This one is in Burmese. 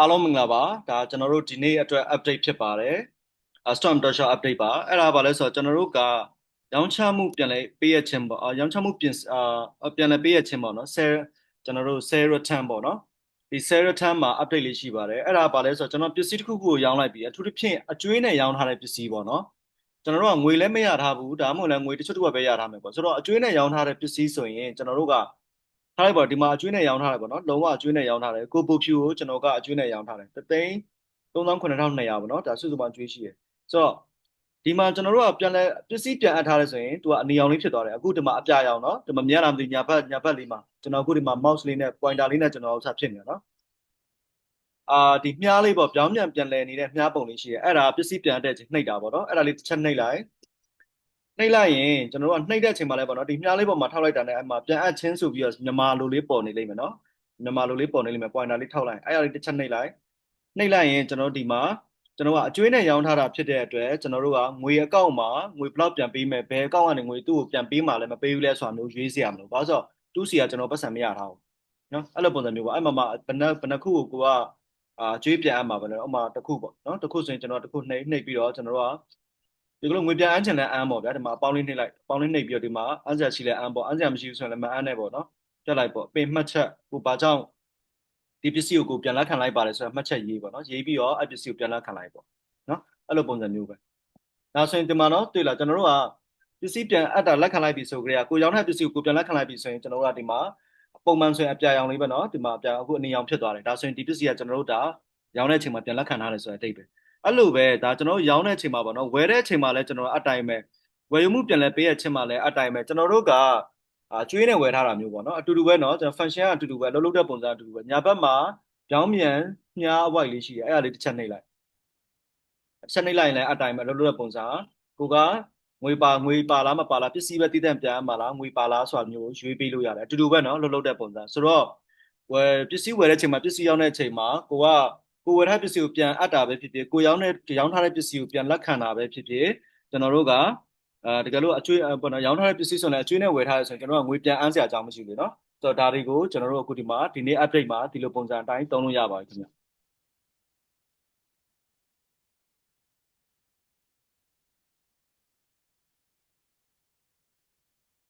အားလုံးမင်္ဂလာပါဒါကျွန်တော်တို့ဒီနေ့အတွက် update ဖြစ်ပါတယ် storm torture update ပါအဲ့ဒါပါလဲဆိုတော့ကျွန်တော်တို့ကရောင်းချမှုပြန်လဲပေးရခြင်းပေါ့ရောင်းချမှုပြန်လဲပေးရခြင်းပေါ့နော် sale ကျွန်တော်တို့ sale return ပေါ့နော်ဒီ sale return မှာ update လေးရှိပါတယ်အဲ့ဒါပါလဲဆိုတော့ကျွန်တော်ပစ္စည်းတစ်ခုခုကိုရောင်းလိုက်ပြီအထူးသဖြင့်အကျွေးနဲ့ရောင်းထားတဲ့ပစ္စည်းပေါ့နော်ကျွန်တော်တို့ကငွေလည်းမရထားဘူးဒါမှမဟုတ်လည်းငွေတစ်ချို့တစ်ဝက်ပဲရထားမယ်ပေါ့ဆိုတော့အကျွေးနဲ့ရောင်းထားတဲ့ပစ္စည်းဆိုရင်ကျွန်တော်တို့ကထားလိုက်ပါဒီမှာအကျွေးနဲ့ရောင်းထားတယ်ပေါ့နော်လုံးဝအကျွေးနဲ့ရောင်းထားတယ်ကိုပိုဖြူကိုကျွန်တော်ကအကျွေးနဲ့ရောင်းထားတယ်3,9200ပေါ့နော်ဒါစုစုပေါင်းအကျွေးရှိတယ်ဆိုတော့ဒီမှာကျွန်တော်တို့ကပြန်လဲပစ္စည်းပြန်အပ်ထားတယ်ဆိုရင်သူကအနီရောင်လေးဖြစ်သွားတယ်အခုဒီမှာအပြာရောင်နော်ဒီမှာမြင်ရလားမသိညာဘက်လေးမှာကျွန်တော်အခုဒီမှာ mouse လေးနဲ့ pointer လေးနဲ့ကျွန်တော်ဆက်ဖြစ်နေတယ်နော်ဒီမြားလေးပေါ့ပြောင်းပြန်လဲနေတဲ့မြားပုံလေးရှိတယ်အဲ့ဒါပစ္စည်းပြန်တဲ့ချိန်နှိပ်တာပေါ့နော်အဲ့ဒါလေးတစ်ချက်နှိပ်လိုက်ရင်ကျွန်တော်တို့ကနှိပ်တဲ့အချိန်မှာလဲပေါ့နော်ဒီမြားလေးပေါ်မှာထောက်လိုက်တာနဲ့အဲ့မှာပြန်အပ်ချင်းဆိုပြီးတော့မြန်မာလိုလေးပေါ်နေလိမ့်မယ်နော်မြန်မာလိုလေးပေါ်နေလိမ့်မယ် pointer လေးထောက်လိုက်အဲ့ဒါလေးတစ်ချက်နှိပ်လိုက်ရင်ကျွန်တော်တို့ဒီမှာကျွန်တော်ကအကျွေးနဲ့ရောင်းထားတာဖြစ်တဲ့အတွက်ကျွန်တော်တို့ကငွေအကောင့်မှာငွေဘလောက်ပြန်ပေးမယ်ဘယ်အကောင့်ကနေငွေသူ့ကိုပြန်ပေးမှာလဲမပေးဘူးလဲဆိုတာမျိုးရွေးစရာမလိုဘာလို့ဆိုတော့သူ့စီကကျွန်တော်ပတ်စံမရထားဘူးနော်အဲ့လိုပုံစံမျိုးပေါ့အဲ့မှာဘယ်နှခုကိုကျွေးပြန်အပ်မှာပဲလေဥပမာတစ်ခုပေါ့နော်တစ်ခုဆိုရင်ကျွန်တော်တစ်ခုနှိပ်ပြီးတော့ကျွန်တော်တို့ကဒီလိုငွေပြန်အမ်းချင်တဲ့အမ်းပေါ့ဗျာဒီမှာအပေါင်းလေးနှိပ်လိုက်အပေါင်းလေးနှိပ်ပြီးတော့ဒီမှာအမ်းစရာရှိလဲအမ်းပေါ့အမ်းစရာမရှိဘူးဆိုရင်လည်းမအမ်းနဲ့ပေါ့နော်တက်လိုက်ပေါ့ပင်မှတ်ချက်ဟိုဘာကြောင့်ဒီပစ္စည်းကိုပြန်လက်ခံလိုက်ပါတယ်ဆိုတော့မှတ်ချက်ရေးပေါ့နော်ရေးပြီးတော့အဲ့ပစ္စည်းကိုပြန်လက်ခံလိုက်ပေါ့နော်အဲ့လိုပုံစံမျိုးပဲဒါဆိုရင်ဒီမှာနော်တွေ့လားကျွန်တော်တို့ကပစ္စည်းပြန်အပ်တာလက်ခံလိုက်ပြီဆိုကြတဲ့ကိုရောင်းတဲ့ပစ္စည်းကိုပြန်လက်ခံလိုက်ပြီဆိုရင်ကျွန်တော်တို့ကဒီမှာပုံမှန်ဆိုရင်အပြာရောင်လေးပဲနော်ဒီမှာအပြာအခုအနေရောင်ဖြစ်သွားတယ်ဒါဆိုရင်ဒီပစ္စည်းကကျွန်တော်တို့ဒါရောင်းတဲ့အချိန်မှာပြန်လက်ခံထားတယ်ဆိုတဲ့အတိတ်ပဲအဲ့လိုပဲဒါကျွန်တော်တို့ရောင်းတဲ့အချိန်မှာပေါ့နော်ဝယ်တဲ့အချိန်မှာလည်းကျွန်တော်တို့အတိုင်းပဲဝယ်ယူမှုပြန်လဲပေးတဲ့အချိန်မှာလည်းအတိုင်းပဲကျွန်တော်တို့ကကျွေးနဲ့ဝယ်ထားတာမျိုးပေါ့နော်အတူတူပဲနော်ကျွန်တော် function ကအတူတူပဲလှုပ်တဲ့ပုံစံအတူတူပဲညာဘက်မှာပြောင်းမြန်မြားအဝိုက်လေးရှိတယ်အဲ့ဒါလေးတစ်ချက်နှိပ်လိုက်ချက်နှိပ်လိုက်ရင်လည်းအတိုင်းပဲလှုပ်တဲ့ပုံစံကိုကငွေပါလားမပါလားပစ္စည်းပဲတည်တံ့ပြန်မှာလားငွေပါလားဆိုတာမျိုးရွေးပေးလို့ရတယ်အတူတူပဲနော်လှုပ်တဲ့ပုံစံဆိုတော့ပစ္စည်းဝယ်တဲ့အချိန်မှာပစ္စည်းရောင်းတဲ့အချိန်မှာကိုဝယ်ထားပစ္စည်းကိုပြန်အပ်တာပဲဖြစ်ဖြစ်ကိုရောင်းထားတဲ့ပစ္စည်းကိုပြန်လက်ခံတာပဲဖြစ်ဖြစ်ကျွန်တော်တို့ကတကယ်လို့အကျွေးပေါ့နော်ရောင်းထားတဲ့ပစ္စည်းဆိုရင်အကျွေးနဲ့ဝယ်ထားရဆိုရင်ကျွန်တော်ကငွေပြန်အမ်းစရာအကြောင်းမရှိဘူးလေနော်ဆိုတော့ဒါတွေကိုကျွန်တော်တို့အခုဒီနေ့ update မှာဒီလိုပုံစံအတိုင်းသုံးလို့ရပါပြီခင်ဗျ